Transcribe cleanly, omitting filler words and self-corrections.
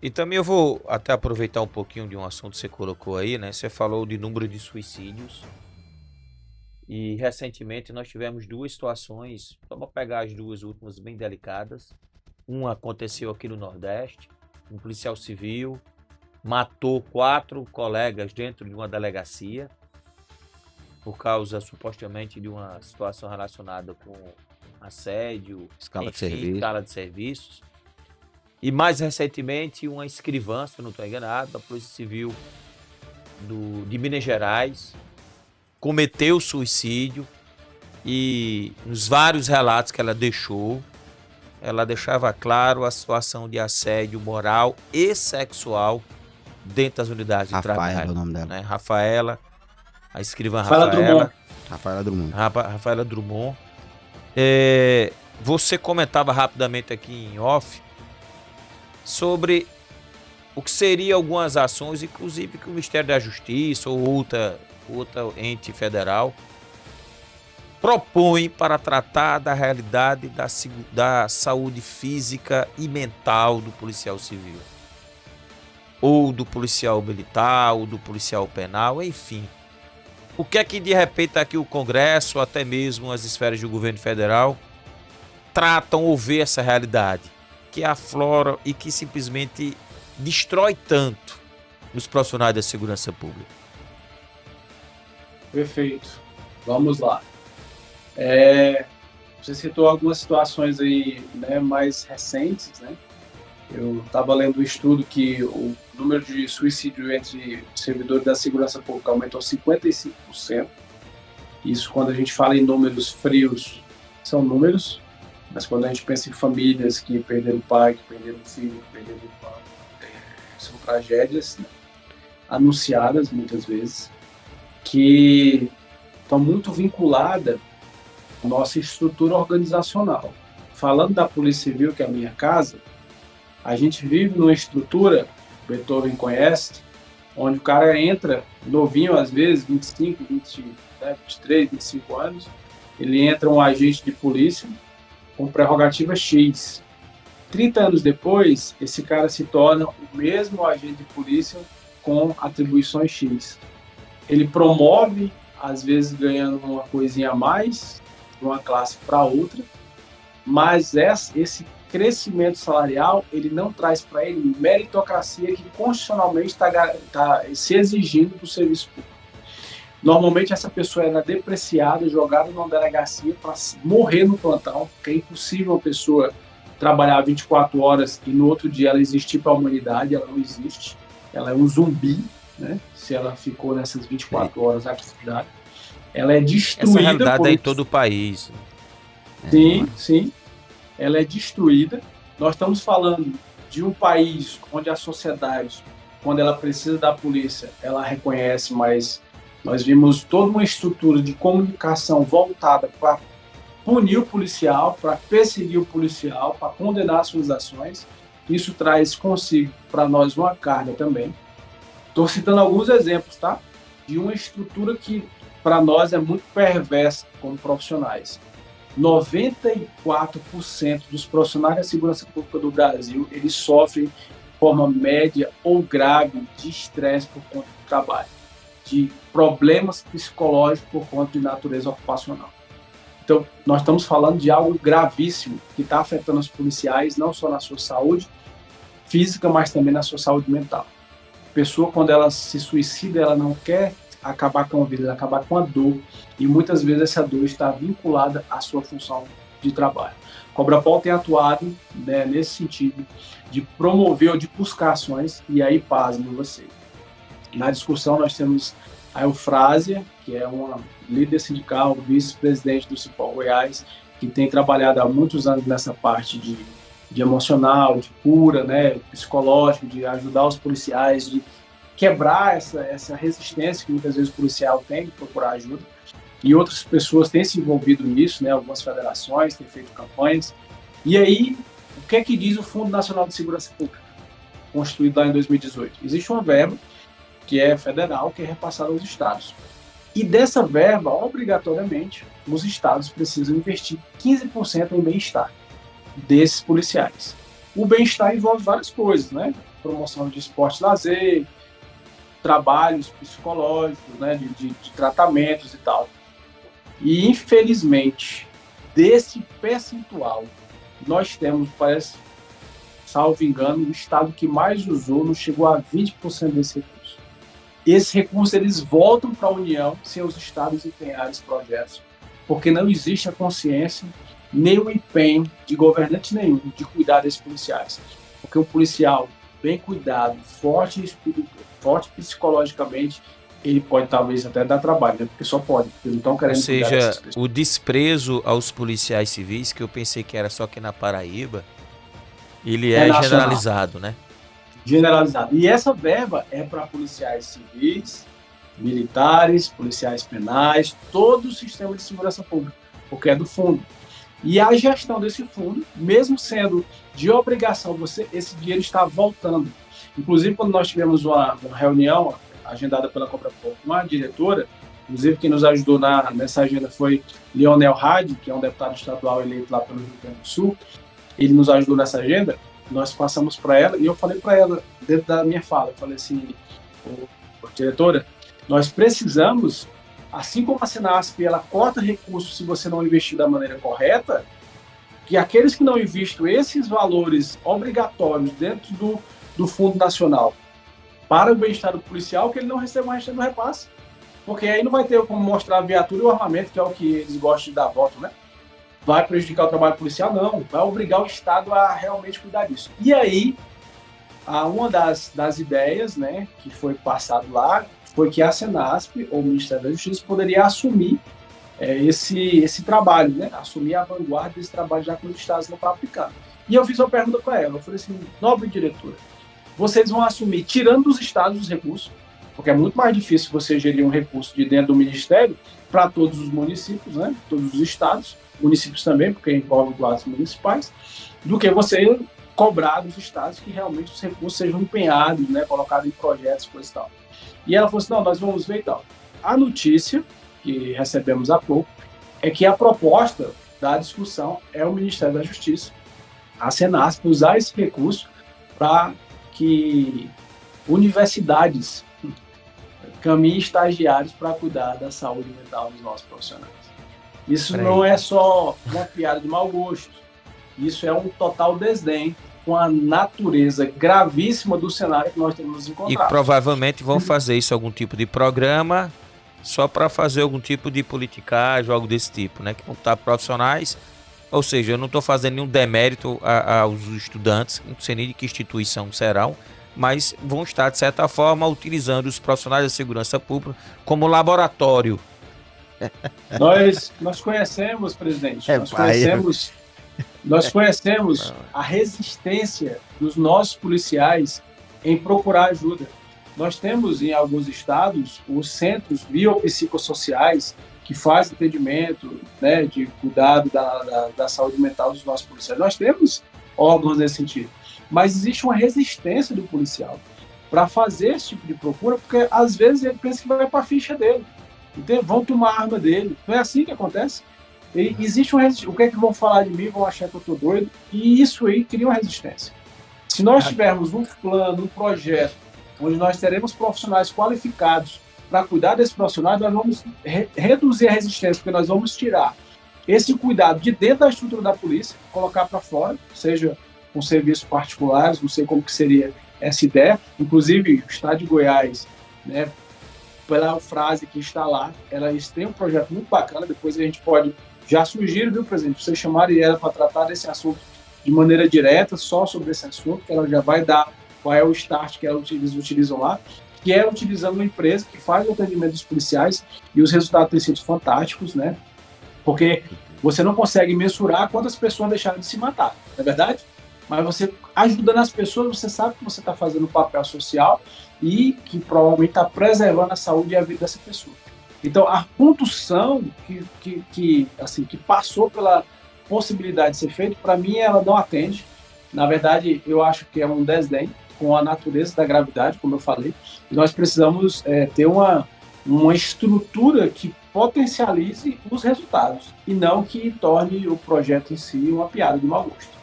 E também eu vou até aproveitar um pouquinho de um assunto que você colocou aí, né? Você falou de número de suicídios. E recentemente nós tivemos duas situações, vamos pegar as duas últimas bem delicadas. Uma aconteceu aqui no Nordeste, um policial civil matou 4 colegas dentro de uma delegacia por causa supostamente de uma situação relacionada com assédio, Escala de enfim, serviço. escala de serviços. E mais recentemente uma escrivã, se eu não estou enganado, da Polícia Civil de Minas Gerais cometeu suicídio e nos vários relatos que ela deixou, ela deixava claro a situação de assédio moral e sexual dentro das unidades de Rafaela é trabalho. o nome dela. Né? Rafaela, a escrivã Fala, Drummond. Rafaela Drummond. Rafaela Drummond. Você comentava rapidamente aqui em off sobre o que seriam algumas ações, inclusive que o Ministério da Justiça ou outra ente federal propõe para tratar da realidade da saúde física e mental do policial civil, ou do policial militar, ou do policial penal, enfim. O que é que de repente aqui o Congresso, até mesmo as esferas do governo federal, tratam ou vê essa realidade que aflora e que simplesmente destrói tanto os profissionais da segurança pública? Perfeito. Vamos lá. Você citou algumas situações aí, né, mais recentes, né? Eu estava lendo um estudo que o número de suicídio entre servidores da segurança pública aumentou 55%. Isso, quando a gente fala em números frios, são números, mas quando a gente pensa em famílias que perderam o pai, que perderam o filho, que perderam o irmão, são tragédias, né, anunciadas muitas vezes, que estão muito vinculadas à nossa estrutura organizacional. Falando da Polícia Civil, que é a minha casa, a gente vive numa estrutura, Beethoven conhece, onde o cara entra novinho, às vezes, 25, 20, 23, 25 anos, ele entra um agente de polícia com prerrogativa X. 30 anos depois, esse cara se torna o mesmo agente de polícia com atribuições X. Ele promove, às vezes ganhando uma coisinha a mais, de uma classe para outra, mas esse crescimento salarial, ele não traz para ele meritocracia que constitucionalmente está se exigindo do serviço público. Normalmente essa pessoa é depreciada, jogada numa delegacia para morrer no plantão, porque é impossível uma pessoa trabalhar 24 horas e no outro dia ela existir para a humanidade, ela não existe, ela é um zumbi, né? Se ela ficou nessas 24 horas na atividade. Ela é destruída. Essa realidade é em todo o país. Sim, sim. Ela é destruída. Nós estamos falando de um país onde a sociedade, quando ela precisa da polícia, ela reconhece, mas nós vimos toda uma estrutura de comunicação voltada para punir o policial, para perseguir o policial, para condenar suas ações. Isso traz consigo para nós uma carga também. Estou citando alguns exemplos, tá? De uma estrutura que para nós é muito perversa como profissionais. 94% dos profissionais da segurança pública do Brasil, eles sofrem de forma média ou grave de estresse por conta do trabalho, de problemas psicológicos por conta de natureza ocupacional. Então, nós estamos falando de algo gravíssimo que está afetando os policiais, não só na sua saúde física, mas também na sua saúde mental. A pessoa, quando ela se suicida, ela não quer acabar com a vida, ela acabar com a dor, e muitas vezes essa dor está vinculada à sua função de trabalho. Cobrapol tem atuado, né, nesse sentido de promover ou de buscar ações, e aí, pasmem você. Na discussão nós temos a Eufrásia, que é uma líder sindical, vice-presidente do Cipol Goiás, que tem trabalhado há muitos anos nessa parte de emocional, de cura, né, psicológico, de ajudar os policiais, de quebrar essa resistência que muitas vezes o policial tem de procurar ajuda. E outras pessoas têm se envolvido nisso, né, algumas federações têm feito campanhas. E aí, o que é que diz o Fundo Nacional de Segurança Pública, constituído lá em 2018? Existe uma verba que é federal, que é repassada aos estados. E dessa verba, obrigatoriamente, os estados precisam investir 15% em bem-estar desses policiais. O bem-estar envolve várias coisas, né? promoção de esporte e lazer, trabalhos psicológicos, né, de tratamentos e tal. E, infelizmente, desse percentual, nós temos, parece, salvo engano, o estado que mais usou não chegou a 20% desse recurso. Esses recursos eles voltam para a União sem os estados empenharem os projetos, porque não existe a consciência nem o empenho de governante nenhum de cuidar desses policiais. Porque um policial bem cuidado, forte psicologicamente, ele pode talvez até dar trabalho, né? Porque só pode, porque não estão querendo. Ou seja, o desprezo aos policiais civis, que eu pensei que era só aqui na Paraíba, ele é generalizado, né? Generalizado. E essa verba é para policiais civis, militares, policiais penais, todo o sistema de segurança pública, porque é do fundo. E a gestão desse fundo, mesmo sendo de obrigação, esse dinheiro está voltando. Inclusive, quando nós tivemos uma reunião agendada pela Cobrapol com a diretora, inclusive quem nos ajudou nessa agenda foi Leonel Hadi, que é um deputado estadual eleito lá pelo Rio Grande do Sul. Ele nos ajudou nessa agenda, nós passamos para ela, e eu falei para ela, dentro da minha fala, eu falei assim, diretora, nós precisamos, assim como a Senasp, ela corta recursos se você não investir da maneira correta, que aqueles que não investem esses valores obrigatórios dentro do Fundo Nacional para o bem-estar do policial, que ele não receba o resto do repasse. Porque aí não vai ter como mostrar a viatura e o armamento, que é o que eles gostam de dar voto, né? Vai prejudicar o trabalho policial? Não, vai obrigar o Estado a realmente cuidar disso. E aí, uma das ideias, né, que foi passado lá, foi que a Senasp, ou o Ministério da Justiça, poderia assumir esse trabalho, né, assumir a vanguarda desse trabalho, já que os Estados não estão aplicando. E eu fiz uma pergunta para ela, eu falei assim, nobre diretora, vocês vão assumir, tirando dos Estados os recursos, porque é muito mais difícil você gerir um recurso de dentro do Ministério para todos os municípios, né, todos os estados, municípios também, porque envolve guardas municipais, do que você cobrar dos estados que realmente os recursos sejam empenhados, né, colocados em projetos, coisa e tal. E ela falou assim, não, nós vamos ver e tal. A notícia que recebemos há pouco é que a proposta da discussão é o Ministério da Justiça, a Senasp, usar esse recurso para que universidades caminhem estagiários para cuidar da saúde mental dos nossos profissionais. Isso não é só uma piada de mau gosto. Isso é um total desdém com a natureza gravíssima do cenário que nós temos nos encontrado. E provavelmente vão fazer isso algum tipo de programa só para fazer algum tipo de politicagem, algo desse tipo, né? Que vão estar profissionais. Ou seja, eu não estou fazendo nenhum demérito aos estudantes, não sei nem de que instituição serão, mas vão estar, de certa forma, utilizando os profissionais da segurança pública como laboratório. Nós conhecemos, presidente, nós conhecemos a resistência dos nossos policiais em procurar ajuda. Nós temos em alguns estados os centros biopsicossociais que fazem atendimento, né, de cuidado da saúde mental dos nossos policiais. Nós temos órgãos nesse sentido, mas existe uma resistência do policial para fazer esse tipo de procura, porque às vezes ele pensa que vai para a ficha dele. Então, vão tomar a arma dele. Não é assim que acontece? E existe o que é que vão falar de mim? Vão achar que eu estou doido? E isso aí cria uma resistência. Se nós tivermos um plano, um projeto, onde nós teremos profissionais qualificados para cuidar desses profissionais, nós vamos reduzir a resistência, porque nós vamos tirar esse cuidado de dentro da estrutura da polícia, colocar para fora, seja com serviços particulares, não sei como que seria essa ideia. Inclusive, o Estado de Goiás, né, pela frase que está lá, eles têm um projeto muito bacana, depois a gente pode, já sugiro, viu, presidente, vocês chamarem ela para tratar desse assunto de maneira direta, só sobre esse assunto, que ela já vai dar qual é o start que eles utilizam lá, que é utilizando uma empresa que faz o atendimento dos policiais, e os resultados têm sido fantásticos, né? Porque você não consegue mensurar quantas pessoas deixaram de se matar, não é verdade? Mas você, ajudando as pessoas, você sabe que você está fazendo um papel social e que provavelmente está preservando a saúde e a vida dessa pessoa. Então, a condução que passou pela possibilidade de ser feita, para mim, ela não atende. Na verdade, eu acho que é um desdém com a natureza da gravidade, como eu falei. E nós precisamos ter uma estrutura que potencialize os resultados e não que torne o projeto em si uma piada de mau gosto.